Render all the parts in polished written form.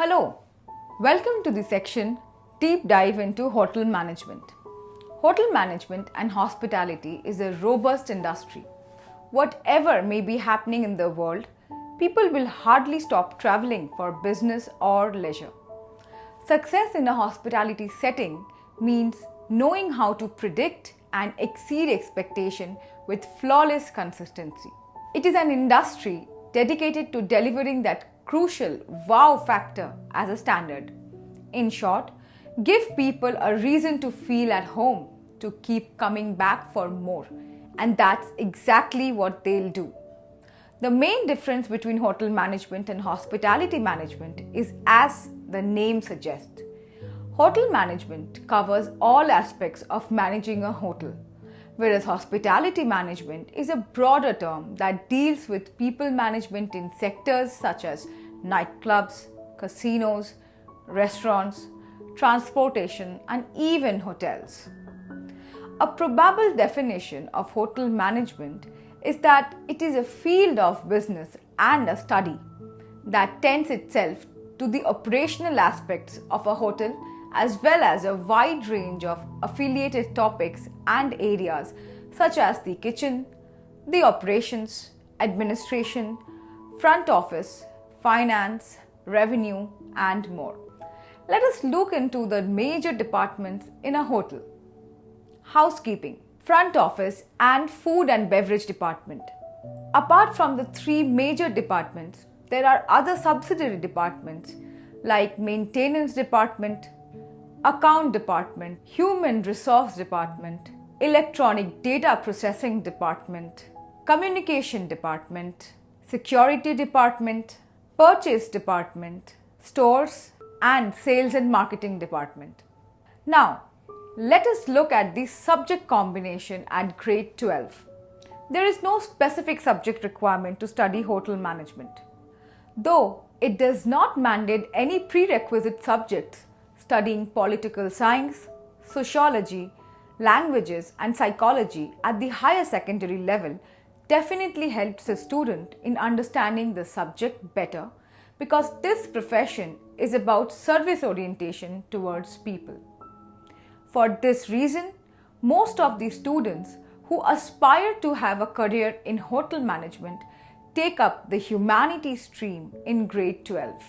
Hello, welcome to the section Deep Dive into Hotel Management. Hotel management and hospitality is a robust industry. Whatever may be happening in the world, people will hardly stop traveling for business or leisure. Success in a hospitality setting means knowing how to predict and exceed expectation with flawless consistency. It is an industry dedicated to delivering that crucial wow factor as a standard. In short, give people a reason to feel at home, to keep coming back for more, and that's exactly what they'll do. The main difference between hotel management and hospitality management is as the name suggests. Hotel management covers all aspects of managing a hotel, whereas hospitality management is a broader term that deals with people management in sectors such as nightclubs, casinos, restaurants, transportation, and even hotels. A probable definition of hotel management is that it is a field of business and a study that tends itself to the operational aspects of a hotel as well as a wide range of affiliated topics and areas such as the kitchen, the operations, administration, front office, finance, revenue, and more. Let us look into the major departments in a hotel. Housekeeping, front office, and food and beverage department. Apart from the three major departments, there are other subsidiary departments like maintenance department, account department, human resource department, electronic data processing department, communication department, security department, purchase department, stores, and sales and marketing department. Now, let us look at the subject combination at grade 12. There is no specific subject requirement to study hotel management. Though it does not mandate any prerequisite subjects, studying political science, sociology, languages, and psychology at the higher secondary level definitely helps a student in understanding the subject better because this profession is about service orientation towards people. For this reason, most of the students who aspire to have a career in hotel management take up the humanities stream in grade 12.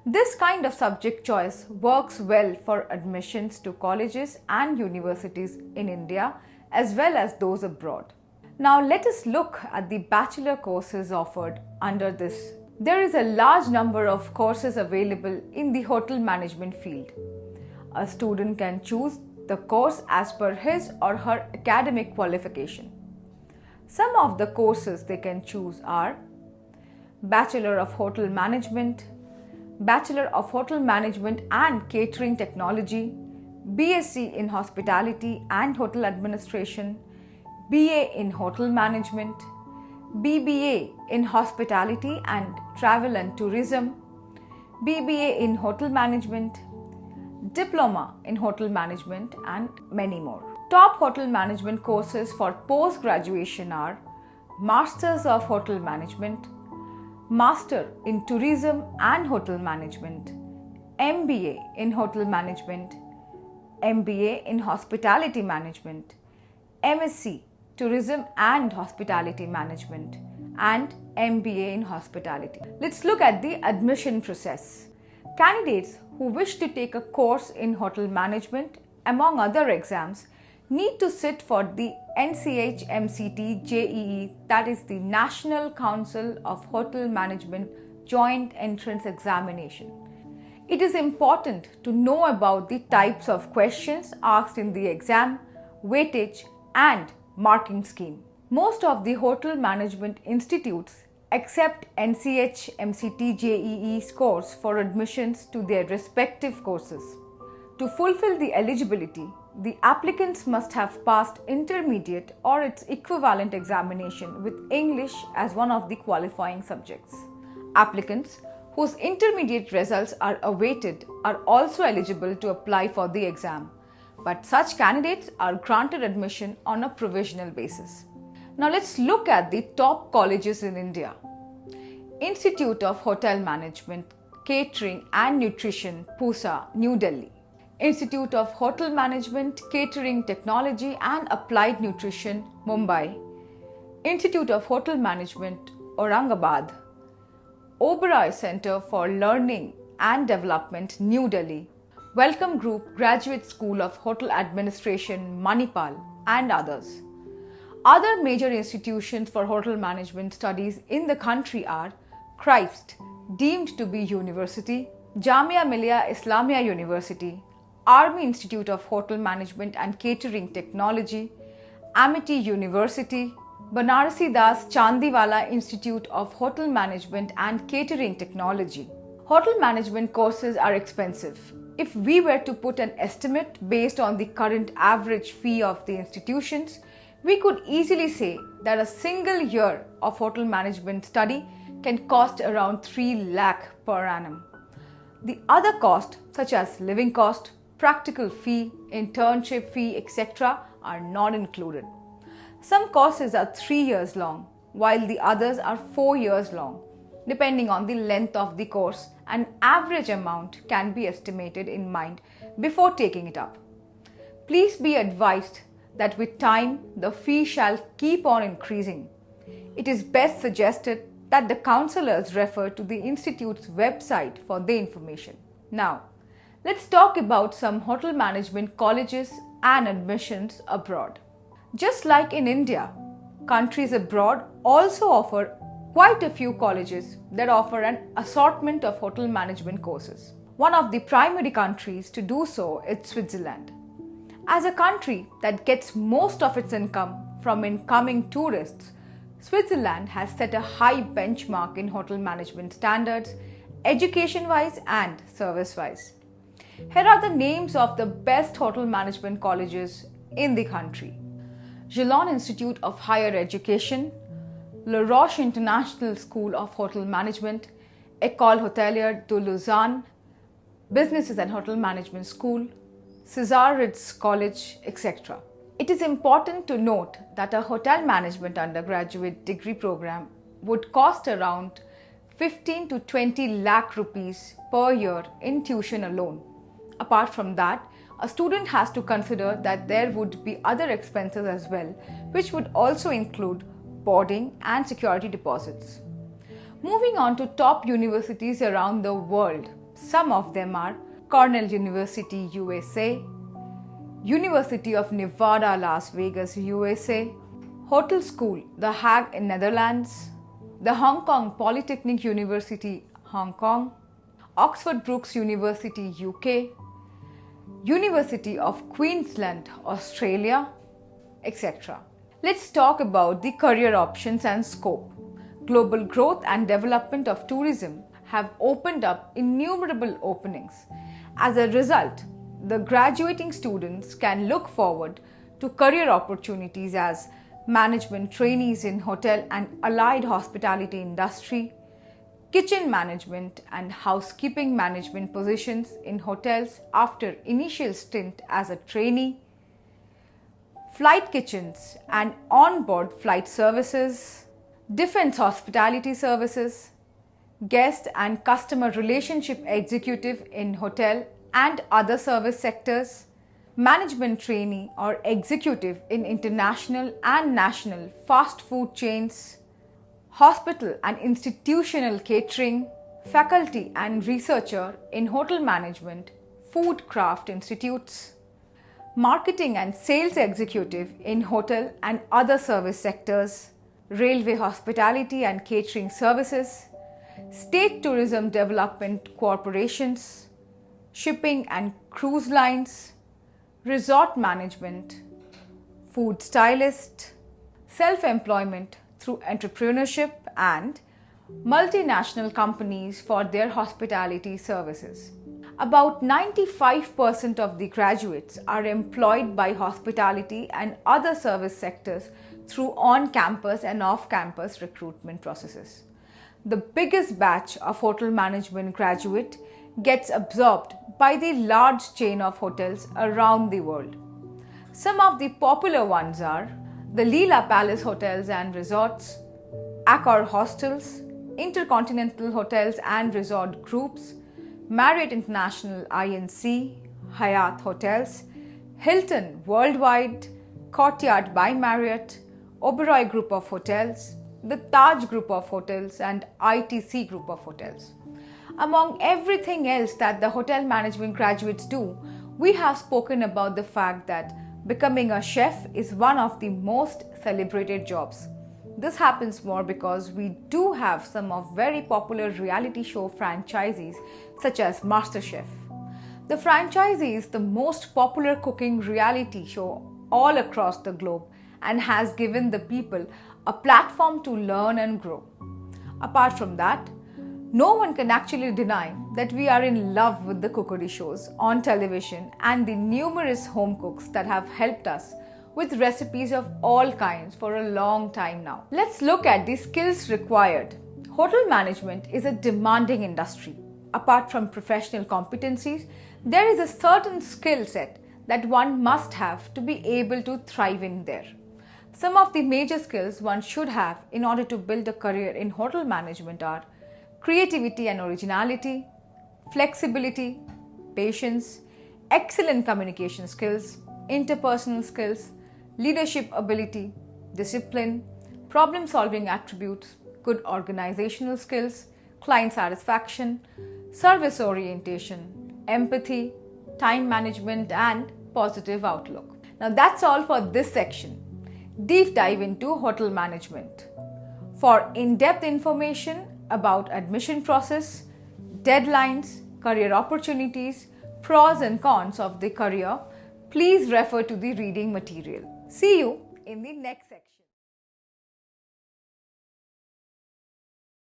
This kind of subject choice works well for admissions to colleges and universities in India as well as those abroad. Now let us look at the bachelor courses offered under this. There is a large number of courses available in the hotel management field. A student can choose the course as per his or her academic qualification. Some of the courses they can choose are Bachelor of Hotel Management, Bachelor of Hotel Management and Catering Technology, BSc in Hospitality and Hotel Administration, BA in Hotel Management, BBA in Hospitality and Travel and Tourism, BBA in Hotel Management, Diploma in Hotel Management, and many more. Top hotel management courses for post-graduation are Masters of Hotel Management, Master in Tourism and Hotel Management, MBA in Hotel Management, MBA in Hospitality Management, MSc Tourism and Hospitality Management, and MBA in Hospitality. Let's look at the admission process. Candidates who wish to take a course in hotel management, among other exams, need to sit for the NCH-MCT JEE, that is the National Council of Hotel Management Joint Entrance Examination. It is important to know about the types of questions asked in the exam, weightage, and marking scheme. Most of the hotel management institutes accept NCH-MCT JEE scores for admissions to their respective courses. To fulfill the eligibility, the applicants must have passed intermediate or its equivalent examination with English as one of the qualifying subjects. Applicants whose intermediate results are awaited are also eligible to apply for the exam, but such candidates are granted admission on a provisional basis. Now let's look at the top colleges in India. Institute of Hotel Management, Catering and Nutrition, Pusa, New Delhi. Institute of Hotel Management, Catering Technology and Applied Nutrition, Mumbai. Institute of Hotel Management, Aurangabad. Oberoi Center for Learning and Development, New Delhi. Welcome Group Graduate School of Hotel Administration, Manipal, and others. Other major institutions for hotel management studies in the country are Christ, deemed to be university, Jamia Millia Islamia University, Army Institute of Hotel Management and Catering Technology, Amity University, Banarasi Das Chandiwala Institute of Hotel Management and Catering Technology. Hotel management courses are expensive. If we were to put an estimate based on the current average fee of the institutions, we could easily say that a single year of hotel management study can cost around 3 lakh per annum. The other costs such as living cost, practical fee, internship fee, etc. are not included. Some courses are 3 years long, while the others are 4 years long. Depending on the length of the course, an average amount can be estimated in mind before taking it up. Please be advised that with time, the fee shall keep on increasing. It is best suggested that the counselors refer to the Institute's website for the information. Now, let's talk about some hotel management colleges and admissions abroad. Just like in India, countries abroad also offer quite a few colleges that offer an assortment of hotel management courses. One of the primary countries to do so is Switzerland. As a country that gets most of its income from incoming tourists, Switzerland has set a high benchmark in hotel management standards, education-wise and service-wise. Here are the names of the best hotel management colleges in the country. Geelong Institute of Higher Education, La Roche International School of Hotel Management, École Hôtelière de Lausanne, Businesses and Hotel Management School, Cesar Ritz College, etc. It is important to note that a hotel management undergraduate degree program would cost around 15 to 20 lakh rupees per year in tuition alone. Apart from that, a student has to consider that there would be other expenses as well, which would also include boarding and security deposits. Moving on to top universities around the world, some of them are Cornell University, USA, University of Nevada, Las Vegas, USA, Hotel School, The Hague in Netherlands, the Hong Kong Polytechnic University, Hong Kong, Oxford Brookes University, UK, University of Queensland, Australia, etc. Let's talk about the career options and scope. Global growth and development of tourism have opened up innumerable openings. As a result, the graduating students can look forward to career opportunities as management trainees in hotel and allied hospitality industry, kitchen management and housekeeping management positions in hotels after initial stint as a trainee, flight kitchens and on-board flight services, defense hospitality services, guest and customer relationship executive in hotel and other service sectors, management trainee or executive in international and national fast food chains, hospital and institutional catering, faculty and researcher in hotel management, food craft institutes, marketing and sales executive in hotel and other service sectors, railway hospitality and catering services, state tourism development corporations, shipping and cruise lines, resort management, food stylist, self-employment through entrepreneurship and multinational companies for their hospitality services. About 95% of the graduates are employed by hospitality and other service sectors through on-campus and off-campus recruitment processes. The biggest batch of hotel management graduate gets absorbed by the large chain of hotels around the world. Some of the popular ones are the Leela Palace Hotels and Resorts, Accor Hostels, Intercontinental Hotels and Resort Groups, Marriott International INC, Hyatt Hotels, Hilton Worldwide, Courtyard by Marriott, Oberoi Group of Hotels, the Taj Group of Hotels, and ITC Group of Hotels. Among everything else that the hotel management graduates do, we have spoken about the fact that becoming a chef is one of the most celebrated jobs. This happens more because we do have some of very popular reality show franchisees such as MasterChef. The franchisee is the most popular cooking reality show all across the globe and has given the people a platform to learn and grow. Apart from that, no one can actually deny that we are in love with the cookery shows on television and the numerous home cooks that have helped us with recipes of all kinds for a long time now. Let's look at the skills required. Hotel management is a demanding industry. Apart from professional competencies, there is a certain skill set that one must have to be able to thrive in there. Some of the major skills one should have in order to build a career in hotel management are creativity and originality, flexibility, patience, excellent communication skills, interpersonal skills, leadership ability, discipline, problem-solving attributes, good organizational skills, client satisfaction, service orientation, empathy, time management, and positive outlook. Now that's all for this section. Deep dive into hotel management. For in-depth information about admission process, deadlines, career opportunities, pros and cons of the career, please refer to the reading material. See you in the next section.